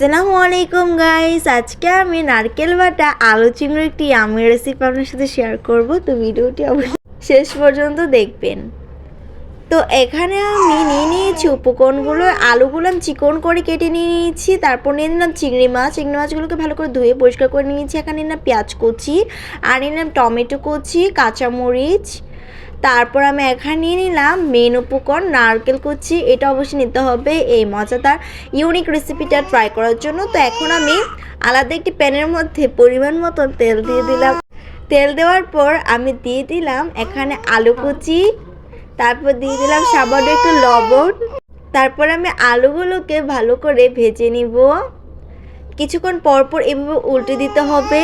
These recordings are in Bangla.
আসসালামু আলাইকুম গাইস, আজকে আমি নারকেল বাটা আলু চিংড়ির একটি ইয়ামি রেসিপি আপনার সাথে শেয়ার করব। তো ভিডিওটি অবশ্যই শেষ পর্যন্ত দেখবেন। তো এখানে আমি নিয়ে নিয়েছি উপকরণগুলো। আলুগুলো আমি চিকন করে কেটে নিয়ে নিয়েছি। তারপর নিয়ে নিলাম চিংড়ি মাছগুলোকে ভালো করে ধুয়ে পরিষ্কার করে নিয়েছি। এখানে নিলাম পেঁয়াজ কুচি, আর নিলাম টমেটো কুচি, কাঁচামরিচ। তারপর আমি এখানে নিয়ে নিলাম মেন উপকরণ নারকেল কুচি। এটা অবশ্যই নিতে হবে এই মজাদার ইউনিক রেসিপিটা ট্রাই করার জন্য। তো এখন আমি আলাদা একটি প্যানের মধ্যে পরিমাণ মতন তেল দিয়ে দিলাম। তেল দেওয়ার পর আমি দিয়ে দিলাম এখানে আলু কুচি, তারপর দিয়ে দিলাম সামান্য একটু লবণ। তারপর আমি আলুগুলোকে ভালো করে ভেজে নিব। কিছুক্ষণ পর পর এভাবে উল্টে দিতে হবে।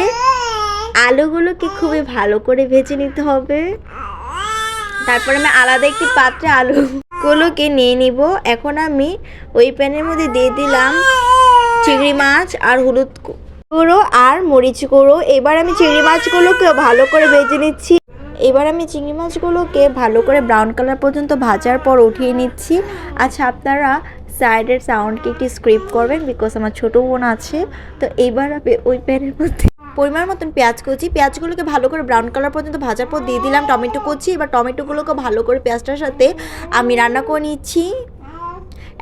আলুগুলোকে খুবই ভালো করে ভেজে নিতে হবে। তারপর আমি আলাদা একটি পাত্রে আলুগুলোকে নিয়ে নিব। এখন আমি ওই প্যানের মধ্যে দিয়ে দিলাম চিংড়ি মাছ আর হলুদ গুঁড়ো আর মরিচ গুঁড়ো। এবার আমি চিংড়ি মাছগুলোকে ভালো করে ভেজে নিচ্ছি। এবার আমি চিংড়ি মাছগুলোকে ভালো করে ব্রাউন কালার পর্যন্ত ভাজার পর উঠিয়ে নিচ্ছি। আচ্ছা, আপনারা সাইডের সাউন্ডকে একটু স্ক্রিপ্ট করবেন, বিকজ আমার ছোটো বোন আছে। তো এইবার আমি ওই প্যানের মধ্যে পরিমাণ মতন পেঁয়াজগুলোকে ভালো করে ব্রাউন কালার পর্যন্ত ভাজার পর দিয়ে দিলাম টমেটো কুচি। এবার টমেটোগুলোকে ভালো করে পেঁয়াজটার সাথে আমি রান্না করে নিচ্ছি।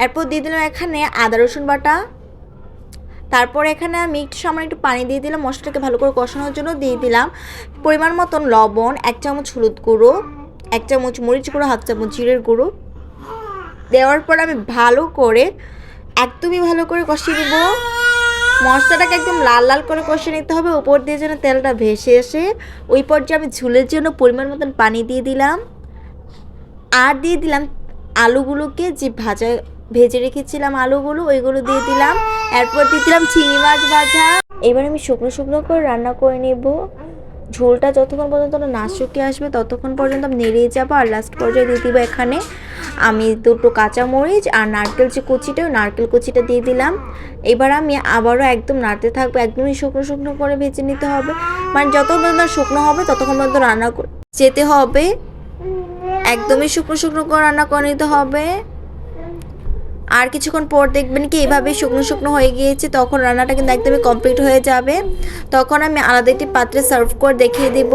এরপর দিয়ে দিলাম এখানে আদা রসুন বাটা। তারপর এখানে আমি সামান্য একটু পানি দিয়ে দিলাম। মশলাটাকে ভালো করে কষানোর জন্য দিয়ে দিলাম পরিমাণ মতন লবণ, 1 চামচ হলুদ গুঁড়ো, 1 চামচ মরিচ গুঁড়ো, 1/2 চামচ জিরের গুঁড়ো। দেওয়ার পর আমি একদমই ভালো করে কষিয়ে দেবো। মশলাটাকে একদম লাল লাল করে কষিয়ে নিতে হবে, উপর দিয়ে যেন তেলটা ভেসে এসে। ওই পর্যায়ে আমি ঝোলের জন্য পরিমাণ মতন পানি দিয়ে দিলাম। আর দিয়ে দিলাম আলুগুলোকে যে ভেজে রেখেছিলাম আলুগুলো, ওইগুলো দিয়ে দিলাম। এরপর দিয়ে দিলাম চিংড়ি মাছ ভাজা। এবার আমি শুকনো শুকনো করে রান্না করে নেব। ঝোলটা যতক্ষণ পর্যন্ত না শুকিয়ে আসবে ততক্ষণ পর্যন্ত আমি নেড়িয়ে যাবো। আর লাস্ট পর্যায়ে দিয়ে দিব এখানে আমি 2টো কাঁচামরিচ আর নারকেল কুচিটা দিয়ে দিলাম। এবার আমি আবারও একদম নাড়তে থাকবো। একদমই শুকনো শুকনো করে ভেজে নিতে হবে, মানে যতক্ষণ পর্যন্ত শুকনো হবে ততক্ষণ পর্যন্ত রান্না যেতে হবে। একদমই শুকনো শুকনো করে রান্না করে নিতে হবে। আর কিছুক্ষণ পর দেখবেন কি এভাবে শুকনো শুকনো হয়ে গিয়েছে, তখন রান্নাটা কিন্তু একদমই কমপ্লিট হয়ে যাবে। তখন আমি আলাদা একটি পাত্রে সার্ভ করে দেখিয়ে দেব।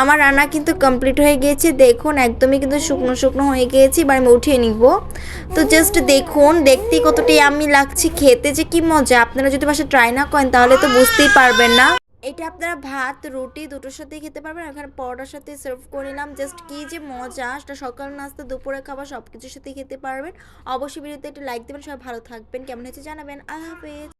আমার রান্না কিন্তু কমপ্লিট হয়ে গিয়েছে। দেখুন একদমই কিন্তু শুকনো শুকনো হয়ে গিয়েছে। এবার আমি উঠিয়ে নিব। তো জাস্ট দেখুন দেখতে কতটা ইয়াম্মি লাগছে, খেতে যে কি মজা। আপনারা যদি বাসায় ট্রাই না করেন তাহলে তো বুঝতেই পারবেন না। এটা আপনারা ভাত রুটি দুটোর সাথে খেতে পারবেন। এখানে পরোটার সাথে সার্ভ করে নিলাম। জাস্ট কি যে মজা, সেটা সকাল নাস্তা দুপুরে খাবার সব কিছুর সাথে খেতে পারবেন। অবশ্যই ভিডিওতে একটা লাইক দেবেন। সবাই ভালো থাকবেন, কেমন হয়েছে জানাবেন। আল্লাহ হাফেজ।